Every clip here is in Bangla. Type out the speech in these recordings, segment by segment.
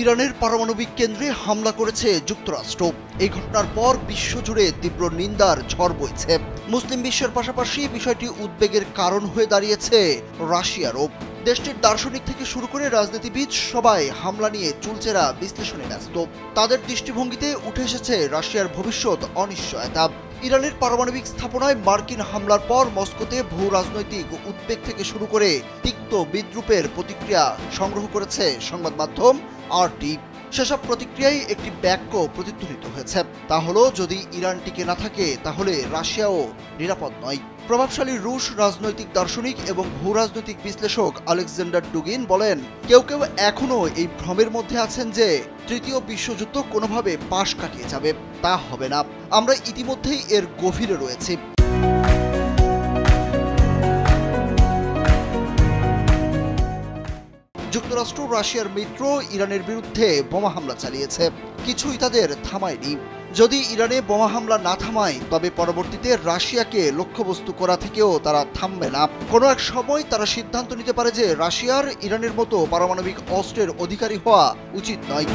ইরানের পারমাণবিক কেন্দ্রে হামলা করেছে যুক্তরাষ্ট্র। এই ঘটনার পর বিশ্বজুড়ে তীব্র নিন্দার ঝড় বইছে। মুসলিম বিশ্বের পাশাপাশি বিষয়টি উদ্বেগের কারণ হয়ে দাঁড়িয়েছে রাশিয়ারও। দেশটির দার্শনিক থেকে শুরু করে রাজনীতিবিদ সবাই হামলা নিয়ে চুলচেরা বিশ্লেষণে ব্যস্ত। তাদের দৃষ্টিভঙ্গিতে উঠে এসেছে রাশিয়ার ভবিষ্যৎ অনিশ্চয়তা। ইরানের পারমাণবিক স্থাপনায় মার্কিন হামলার পর মস্কোতে ভূ রাজনৈতিক উদ্বেগ থেকে শুরু করে তিক্ত বিদ্রূপের প্রতিক্রিয়া সংগ্রহ করেছে সংবাদ মাধ্যম RT। সেসব প্রতিক্রিয়ায় একটি বাক্য প্রতিধ্বনিত হয়েছে, তা হলো যদি ইরান টিকে না থাকে তাহলে রাশিয়াও নিরাপদ নয়। প্রভাবশালী রুশ রাজনৈতিক দার্শনিক এবং ভূ রাজনৈতিক বিশ্লেষক আলেকজান্ডার ডুগিন বলেন, কেউ কেউ এখনও এই ভ্রমের মধ্যে আছেন যে তৃতীয় বিশ্বযুদ্ধ কোনোভাবে পাশ কাটিয়ে যাবে। তা হবে না, আমরা ইতিমধ্যেই এর গভীরে রয়েছি। যুক্তরাষ্ট্র রাশিয়ার মিত্র ইরানের বিরুদ্ধে বোমা হামলা চালিয়েছে, কিছুই তাদের থামায়নি। যদি ইরানে বোমা হামলা না থামায় তবে পরবর্তীতে রাশিয়াকে লক্ষ্যবস্তু করা থেকেও তারা থামবে না। কোনো এক সময় তারা সিদ্ধান্ত নিতে পারে যে রাশিয়ার ইরানের মতো পারমাণবিক অস্ত্রের অধিকারী হওয়া উচিত নয়।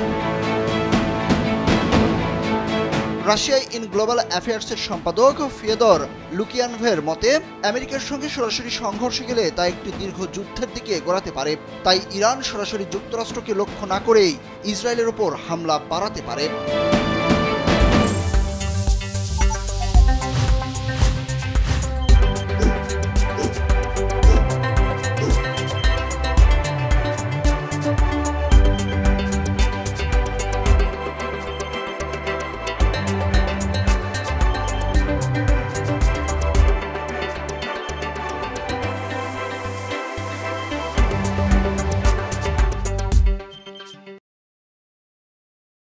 রাশিয়া ইন গ্লোবাল অ্যাফেয়ার্সের সম্পাদক ফিয়েদর লুকিয়ানভের মতে, আমেরিকার সঙ্গে সরাসরি সংঘর্ষে গেলে তা একটি দীর্ঘ যুদ্ধের দিকে গড়াতে পারে। তাই ইরান সরাসরি যুক্তরাষ্ট্রকে লক্ষ্য না করেই ইসরায়েলের ওপর হামলা বাড়াতে পারে।